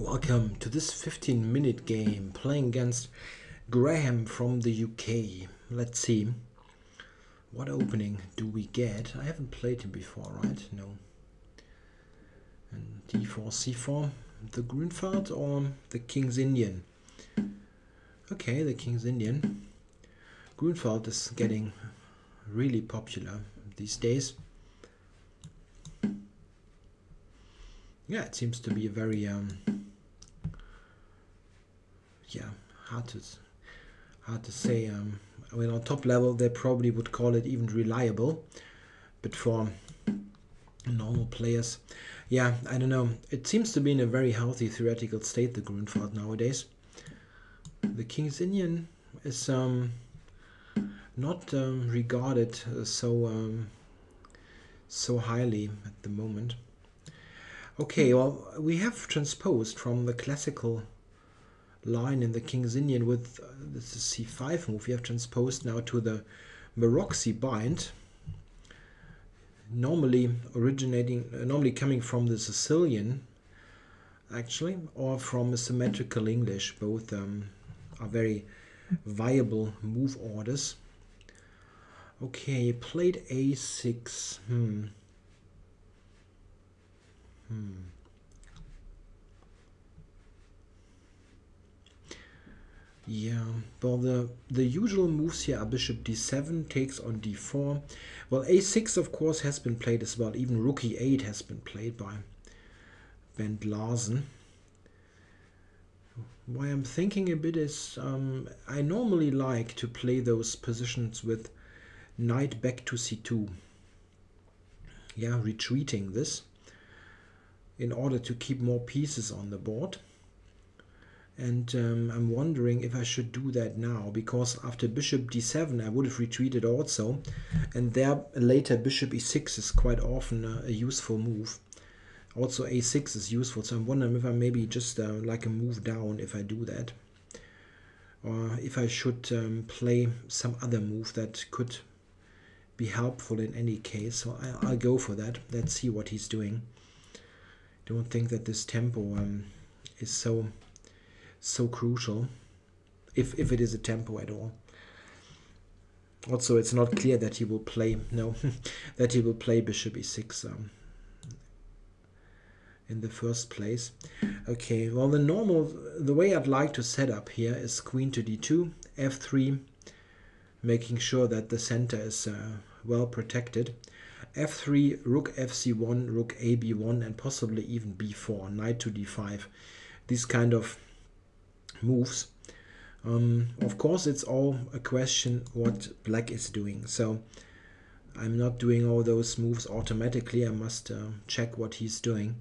Welcome to this 15-minute game playing against Graham from the UK. Let's see, what opening do we get? I haven't played him before, right? No. And d4, c4, the Grünfeld or the King's Indian? Okay, the King's Indian. Grünfeld is getting really popular these days. Yeah, it seems to be a very hard to say. I mean, on top level they probably would call it even reliable, but for normal players, yeah, I don't know. It seems to be in a very healthy theoretical state, the Grünfeld nowadays. The King's Indian is not regarded so highly at the moment. Okay, well, we have transposed from the classical line in the King's Indian with this is c5 move. We have transposed now to the Maroczy bind, normally coming from the Sicilian, actually, or from symmetrical English. Both are very viable move orders. Okay, played a6. Yeah, well, the usual moves here are bishop d7 takes on d4. Well, a6 of course has been played as well. Even rook e8 has been played by Bent Larsen. Why I'm thinking a bit is I normally like to play those positions with knight back to c2. Yeah, retreating this in order to keep more pieces on the board. And I'm wondering if I should do that now, because after bishop d7 I would have retreated also, and there later bishop e6 is quite often a useful move. Also a6 is useful, so I'm wondering if I maybe just like a move down if I do that, or if I should play some other move that could be helpful in any case. So I'll go for that. Let's see what he's doing. Don't think that this tempo is so crucial, if it is a tempo at all. Also, it's not clear that he will play that he will play bishop e6 in the first place. Okay, well, the way I'd like to set up here is queen to d2, f3, making sure that the center is well protected, f3, rook fc1, rook ab1, and possibly even b4, knight to d5. These kind of moves. Of course, it's all a question what black is doing, so I'm not doing all those moves automatically. I must check what he's doing.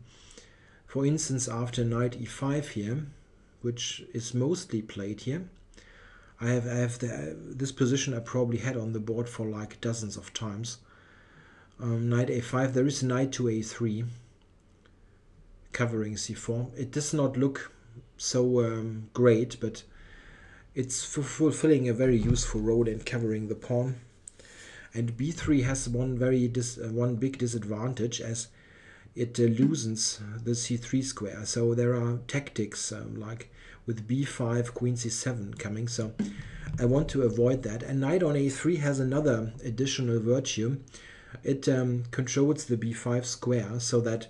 For instance, after knight e5 here, which is mostly played here, I have this position I probably had on the board for like dozens of times. Knight a5, there is knight to a3 covering c4. It does not look so great, but it's fulfilling a very useful role in covering the pawn. And b3 has one big disadvantage, as it loosens the c3 square. So there are tactics like with b5, queen c7 coming, so I want to avoid that. And knight on a3 has another additional virtue. It controls the b5 square, so that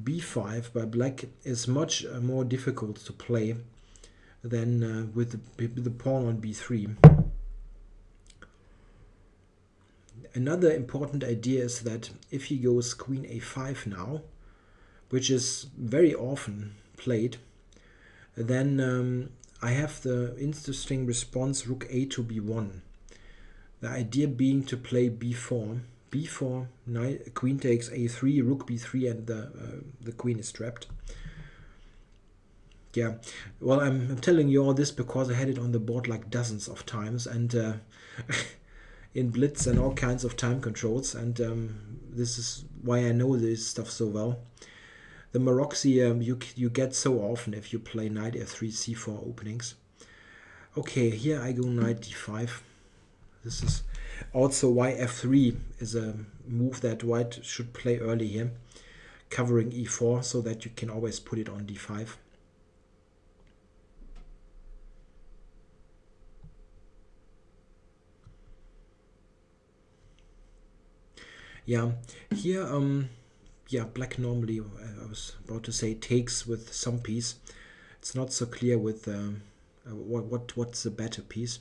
b5 by black is much more difficult to play than with the pawn on b3. Another important idea is that if he goes queen a5 now, which is very often played, then I have the interesting response rook a to b1. The idea being to play b4, knight, queen takes a3, rook b3, and the queen is trapped. Yeah, well, I'm telling you all this because I had it on the board like dozens of times, and in blitz and all kinds of time controls, and this is why I know this stuff so well. The Maroczy you get so often if you play knight f3, c4 openings. Okay, here I go knight d5. This is also why f3 is a move that white should play early here, covering e4 so that you can always put it on d5. Yeah, here, yeah, black normally, I was about to say, takes with some piece. It's not so clear with what's the better piece.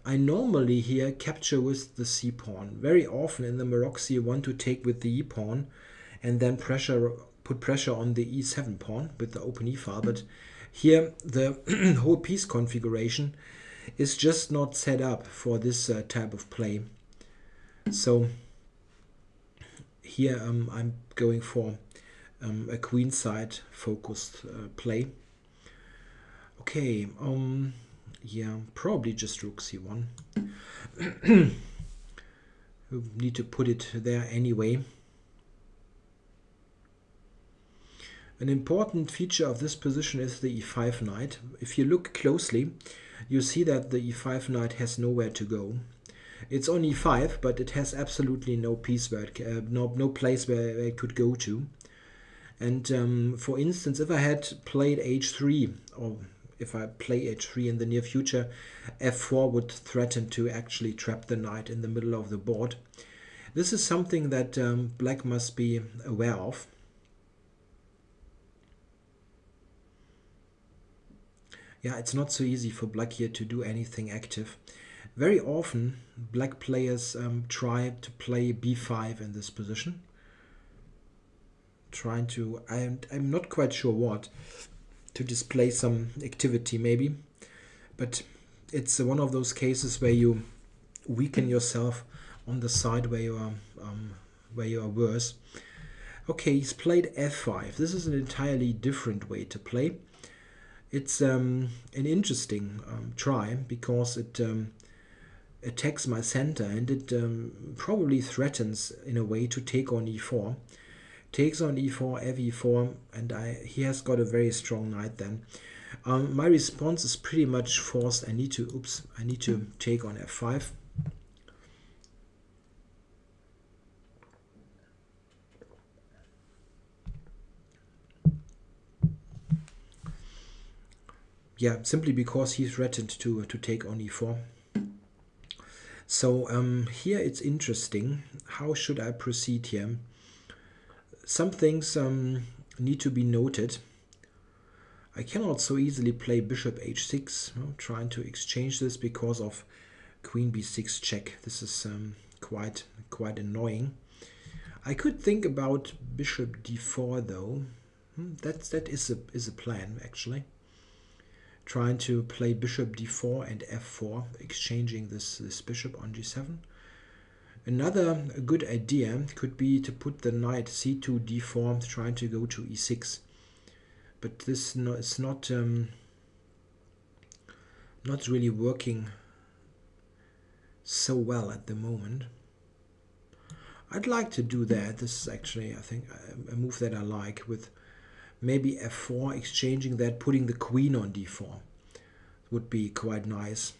I normally here capture with the c pawn. Very often in the Maroczy you want to take with the e pawn and then put pressure on the e7 pawn with the open e file. But here the whole piece configuration is just not set up for this type of play. So here I'm going for a queenside focused play. Okay, yeah, probably just rook c1. We need to put it there anyway. An important feature of this position is the e5 knight. If you look closely, you see that the e5 knight has nowhere to go. It's on e5, but it has absolutely no piece where it, no place where it could go to. And for instance, if I had played h3, or if I play h3 in the near future, f4 would threaten to actually trap the knight in the middle of the board. This is something that black must be aware of. Yeah, it's not so easy for black here to do anything active. Very often, black players try to play b5 in this position. Trying to, I'm not quite sure what, to display some activity maybe. But it's one of those cases where you weaken yourself on the side where you are worse. Okay, he's played f5. This is an entirely different way to play. It's an interesting try because it attacks my center, and it probably threatens in a way to take on e4. Takes on e4, fe4, and he has got a very strong knight then. My response is pretty much forced. I need to take on f5. Yeah, simply because he threatened to take on e4. So here it's interesting. How should I proceed here? Some things need to be noted. I cannot so easily play bishop h6, trying to exchange this because of queen b6 check. This is quite annoying. I could think about bishop d4 though. That is a plan actually. Trying to play bishop d4 and f4, exchanging this bishop on g7. Another good idea could be to put the knight c2 d4, trying to go to e6. But this is not really working so well at the moment. I'd like to do that. This is actually, I think, a move that I like, with maybe f4, exchanging that, putting the queen on d4. Would be quite nice.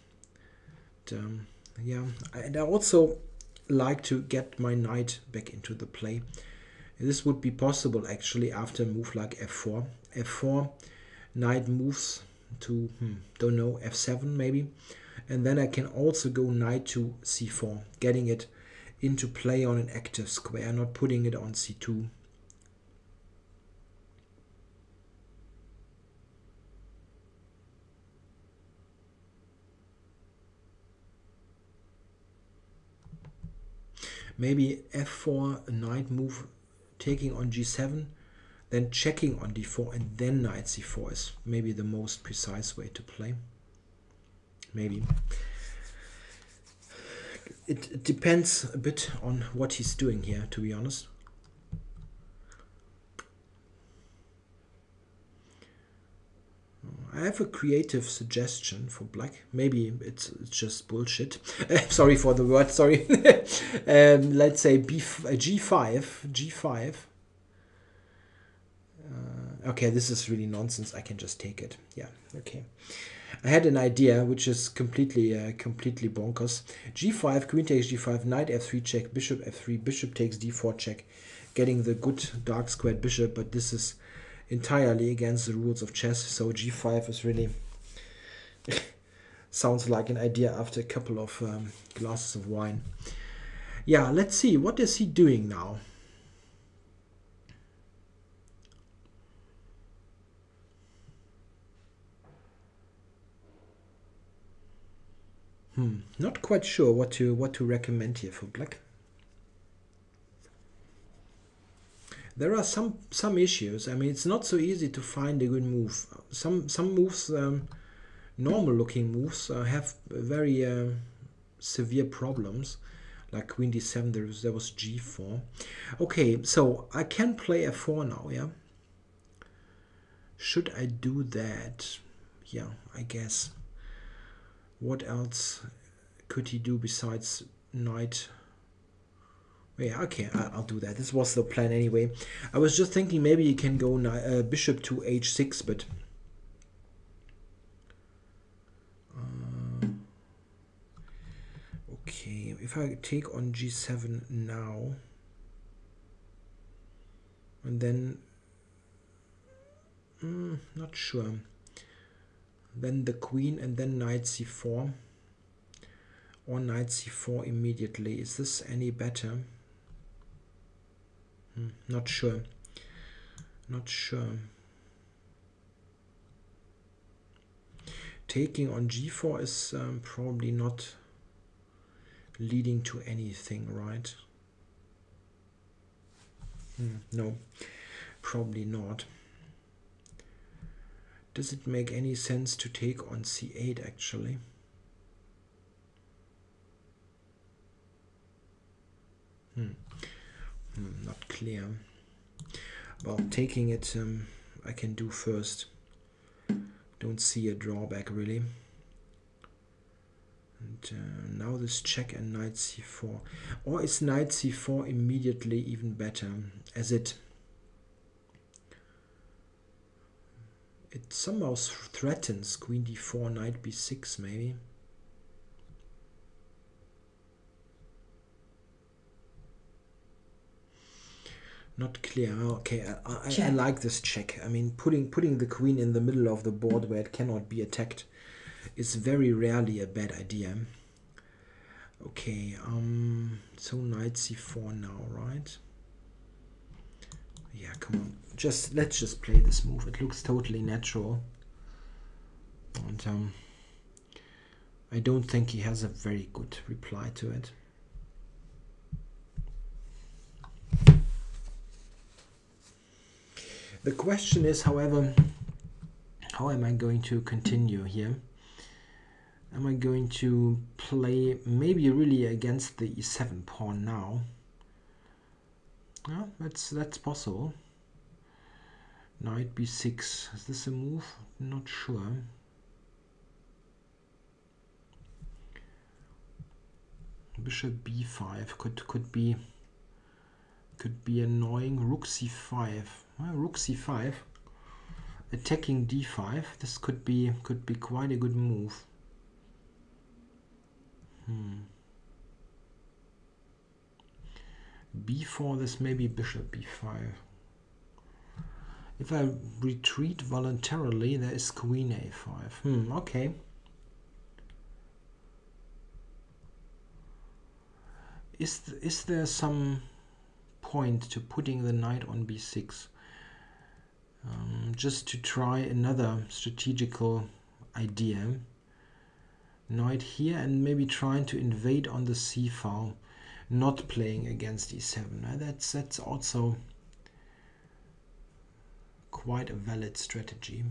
Yeah, and I also like to get my knight back into the play. This would be possible actually after a move like f4. f4, knight moves to, don't know, f7 maybe. And then I can also go knight to c4, getting it into play on an active square, not putting it on c2. Maybe f4, knight move, taking on g7, then checking on d4, and then knight c4 is maybe the most precise way to play. Maybe. It depends a bit on what he's doing here, to be honest. I have a creative suggestion for black. Maybe it's just bullshit. Sorry for the word, sorry. Let's say g5. Okay, this is really nonsense. I can just take it. Yeah, okay. I had an idea which is completely bonkers. g5, queen takes g5, knight f3 check, bishop f3, bishop takes d4 check, getting the good dark squared bishop, but this is entirely against the rules of chess, so g5 is really sounds like an idea after a couple of glasses of wine. Yeah, let's see. What is he doing now? Not quite sure what to recommend here for black. There are some issues. I mean, it's not so easy to find a good move. Some moves, normal looking moves, have very severe problems. Like Queen D7, there was G4. Okay, so I can play F4 now, yeah? Should I do that? Yeah, I guess. What else could he do besides knight? Yeah, okay, I'll do that. This was the plan anyway. I was just thinking maybe he can go bishop to h6, but okay, if I take on g7 now, and then not sure. Then the queen and then knight c4, or knight c4 immediately. Is this any better? Not sure. Not sure. Taking on g4 is probably not leading to anything, right? No, probably not. Does it make any sense to take on c8 actually? Not clear. Well, taking it I can do first. Don't see a drawback really. And now this check and knight c4. Or is knight c4 immediately even better, as it somehow threatens queen d4, knight b6 maybe. Not clear. Okay, I like this check. I mean, putting the queen in the middle of the board where it cannot be attacked is very rarely a bad idea. Okay, so knight c4 now, right? Yeah, come on. Let's just play this move. It looks totally natural. And I don't think he has a very good reply to it. The question is, however, how am I going to continue here? Am I going to play maybe really against the e7 pawn now? Yeah, that's possible. Knight b6. Is this a move? Not sure. Bishop b5 could be annoying. Rook c5. Well, rook c5. Attacking d5. This could be quite a good move. b4. This may be bishop b5. If I retreat voluntarily, there is queen a5. Okay. Is there some point to putting the knight on b6? Just to try another strategical idea. Knight here and maybe trying to invade on the c file, not playing against e7. That's also quite a valid strategy.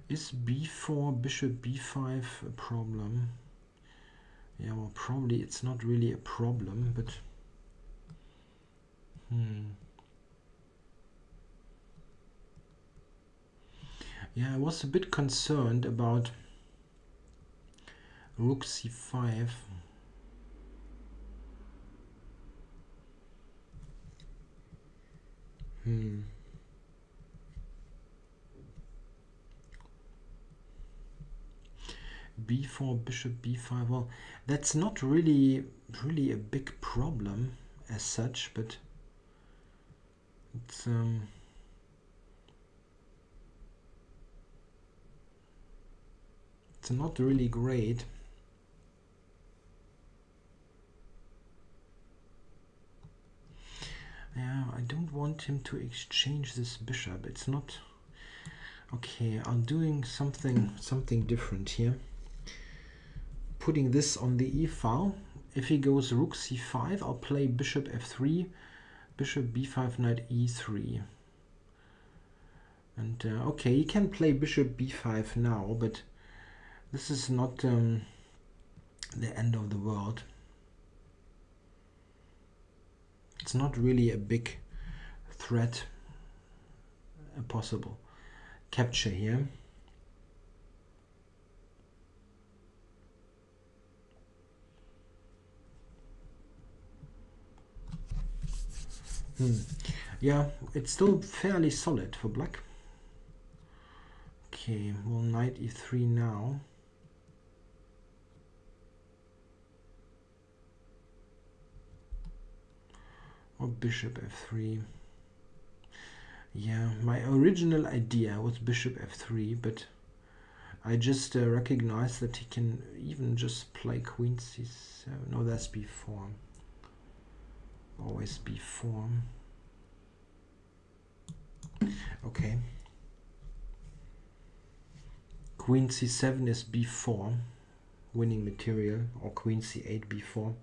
Is b4, bishop b5 a problem? Yeah, well, probably it's not really a problem, but yeah, I was a bit concerned about rook c5. b4, bishop b5. Well, that's not really a big problem as such, but it's It's not really great. Yeah, I don't want him to exchange this bishop. It's not okay. I'm doing something different here. Putting this on the e file. If he goes rook c5, I'll play bishop f3, bishop b5, knight e3. And okay, he can play bishop b5 now, but this is not the end of the world. It's not really a big threat, a possible capture here. Yeah, it's still fairly solid for black. Okay, well, knight e3 now. Or bishop f3. Yeah, my original idea was bishop f3, but I just recognized that he can even just play queen c7. No, that's b4. Always b4. Okay. Queen c7 is b4, winning material, or queen c8, b4.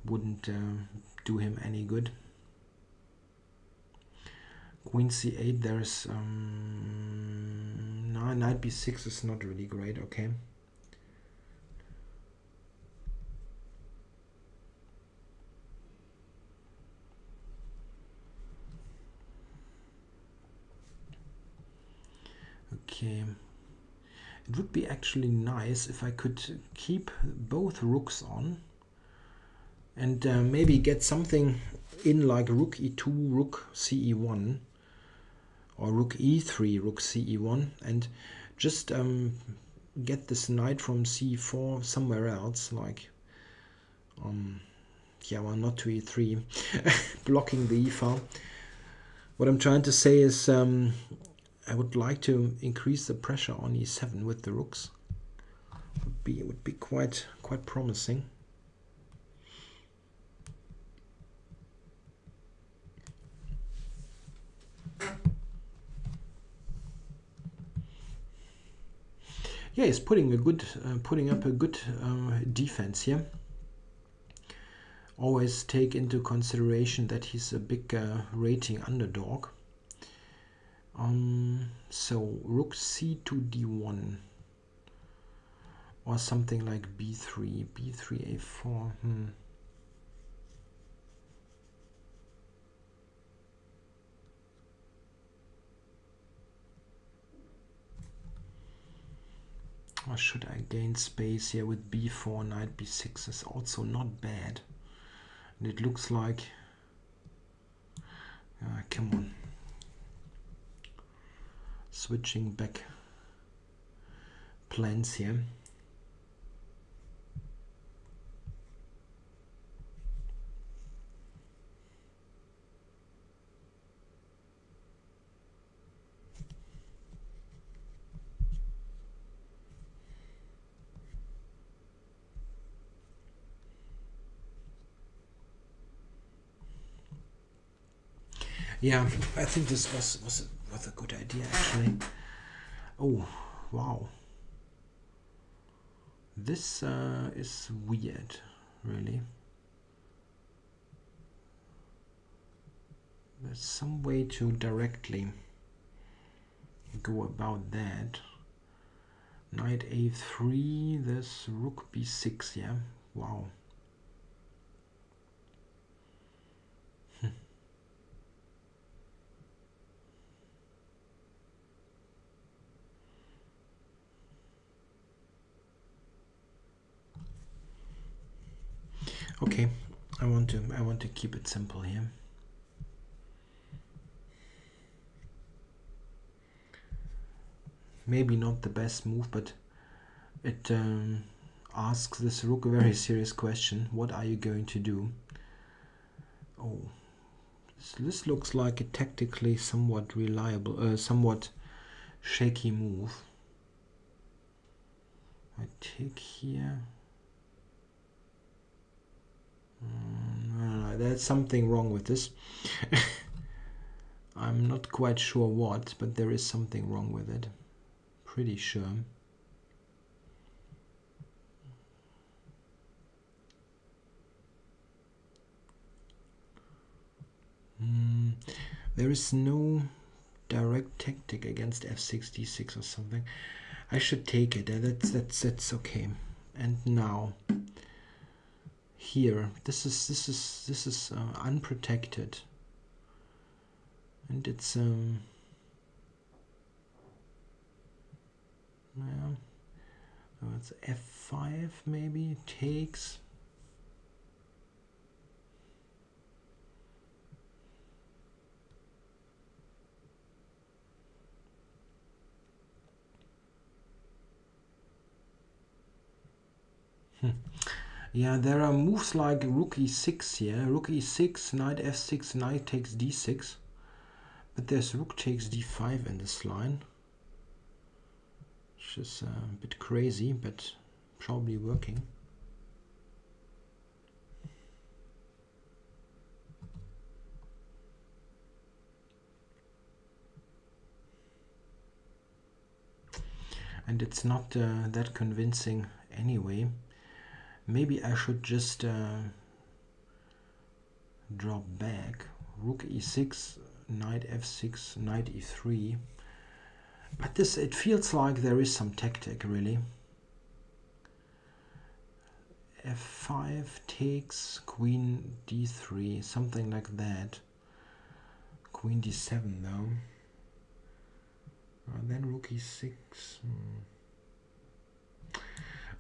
Wouldn't do him any good. Queen c8, there's no, knight b6 is not really great. Okay. Okay. It would be actually nice if I could keep both rooks on and maybe get something in like rook e2, rook ce1, or rook e3, rook ce1, and just get this knight from c4 somewhere else, like yeah, well, not to e3, blocking the e file. What I'm trying to say is I would like to increase the pressure on e7 with the rooks. It would be quite promising. Yeah, he's putting up a good defense here. Always take into consideration that he's a big rating underdog. So rook c2 d1, or something like b3, b3 a4. Or should I gain space here with b4, knight b6 is also not bad. And it looks like, come on, switching back plans here. Yeah, I think this was a good idea actually. Oh, wow. This is weird, really. There's some way to directly go about that. Knight a3, there's rook b6, yeah. Wow. Okay, I want to keep it simple here. Maybe not the best move, but it asks this rook a very serious question. What are you going to do? Oh, this looks like a tactically somewhat reliable, somewhat shaky move. I take here. There's something wrong with this. I'm not quite sure what, but there is something wrong with it. Pretty sure. There is no direct tactic against f6 d6 or something. I should take it. That's okay. And now here, this is unprotected, and it's yeah, so it's f5 maybe takes. Yeah, there are moves like rook e6 here, rook e6, knight f6, knight takes d6, but there's rook takes d5 in this line, which is a bit crazy, but probably working. And it's not that convincing anyway. Maybe I should just drop back. Rook e6, knight f6, knight e3. But this, it feels like there is some tactic really. f5 takes, queen d3, something like that. Queen d7 though. Then rook e6.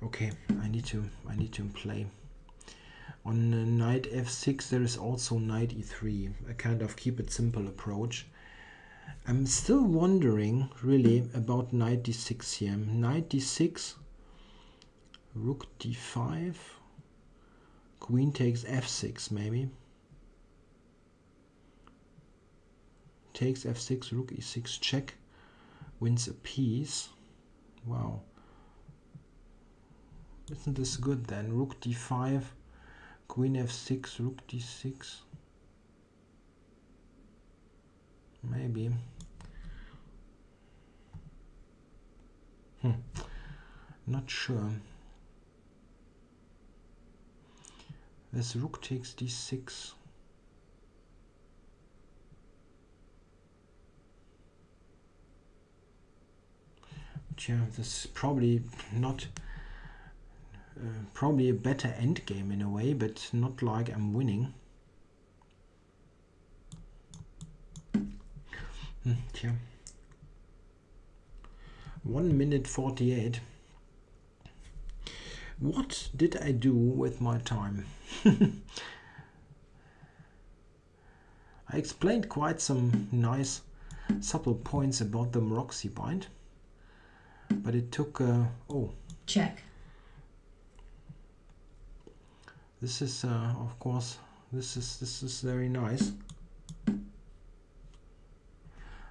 Okay, I need to play. On knight f6 there is also knight e3, a kind of keep it simple approach. I'm still wondering really about knight d6 here. Knight d6, rook d5, queen takes f6 maybe. Takes f6, rook e6 check, wins a piece. Wow. Isn't this good then? Rook d5, queen f6, rook d6. Maybe. Not sure. This rook takes d6. Yeah, this is probably not probably a better endgame in a way, but not like I'm winning. Yeah. 1 minute 48. What did I do with my time? I explained quite some nice subtle points about the Maroczy bind, but it took oh, check. This is of course this is very nice.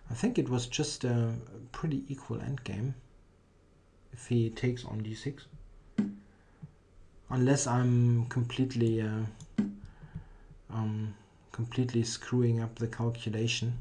I think it was just a pretty equal endgame if he takes on d6, unless I'm completely completely screwing up the calculation.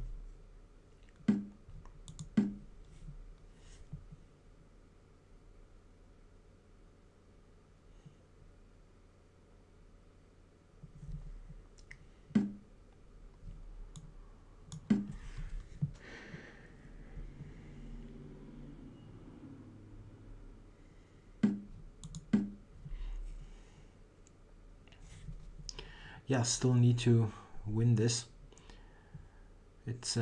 Yeah, still need to win this. It's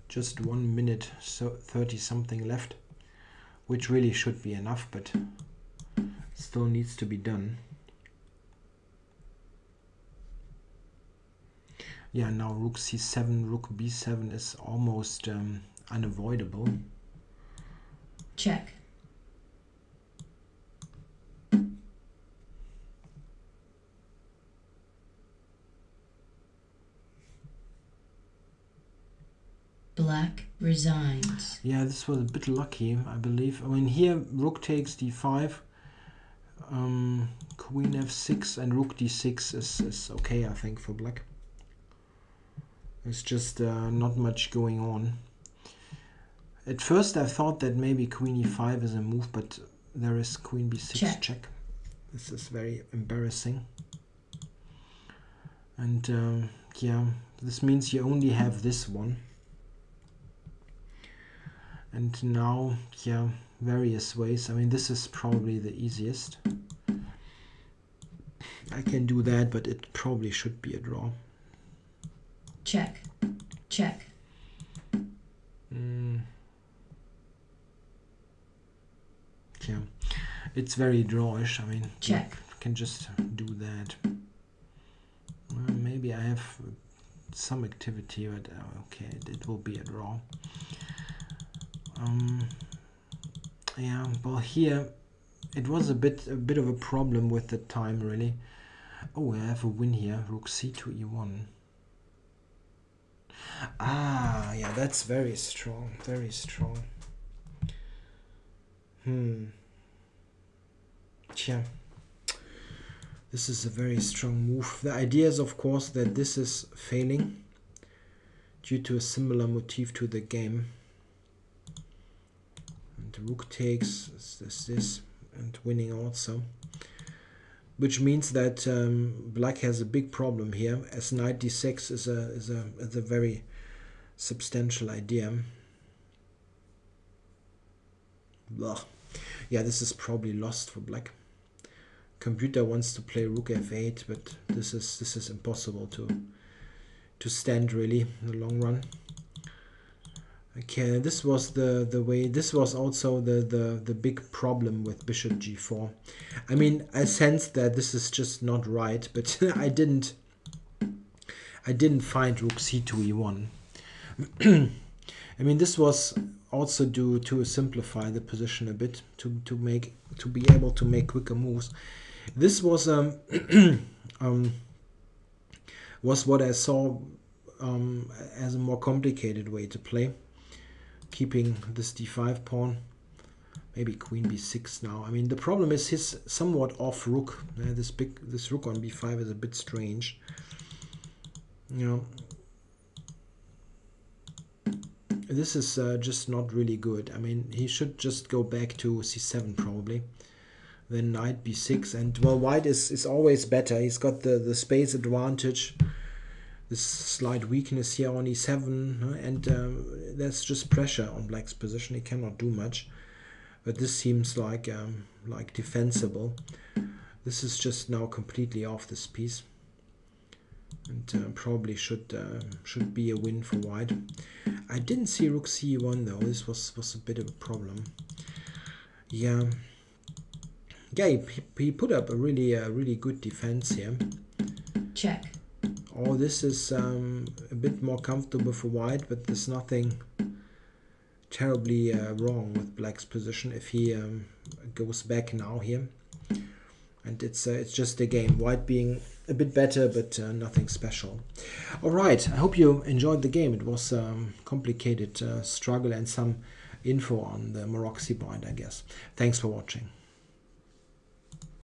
just 1 minute so 30 something left, which really should be enough, but still needs to be done. Yeah, now rook c7, rook b7 is almost unavoidable. Check. Black resigns. Yeah, this was a bit lucky, I believe. I mean, here rook takes d5, queen f6, and rook d6 is okay, I think, for black. It's just not much going on. At first I thought that maybe queen e5 is a move, but there is queen b6 check. This is very embarrassing. And yeah, this means you only have this one. And now, yeah, various ways. I mean, this is probably the easiest. I can do that, but it probably should be a draw. Check. Check. Yeah, it's very drawish. I mean, check. Can just do that. Well, maybe I have some activity, but okay, it will be a draw. Yeah, well, here it was a bit of a problem with the time, really. Oh, I have a win here. Rook c2 e1. Ah, yeah, that's very strong. Very strong. Yeah. This is a very strong move. The idea is, of course, that this is failing due to a similar motif to the game. And the rook takes this and winning also. Which means that black has a big problem here, as knight d6 is a very substantial idea. Blah. Yeah, this is probably lost for black. Computer wants to play rook f8, but this is impossible to stand really in the long run. Okay, this was the way. This was also the big problem with bishop g4. I mean, I sensed that this is just not right, but I didn't find rook c2 e1. I mean, this was also due to simplify the position a bit to be able to make quicker moves. This was what I saw as a more complicated way to play, keeping this d5 pawn. Maybe queen b6 now. I mean, the problem is his somewhat off rook. This rook on b5 is a bit strange. You know, this is just not really good. I mean, he should just go back to c7 probably. Then knight b6, and well, white is always better. He's got the space advantage, this slight weakness here on e7, and there's just pressure on black's position. He cannot do much, but this seems like defensible. This is just now completely off this piece, and probably should be a win for white. I didn't see rook c1 though. This was a bit of a problem. Yeah. Yeah, he put up a really good defense here. Check. Oh, this is a bit more comfortable for white, but there's nothing terribly wrong with black's position if he goes back now here. And it's just a game. White being a bit better, but nothing special. All right, I hope you enjoyed the game. It was a complicated struggle and some info on the Maroczy bind, I guess. Thanks for watching.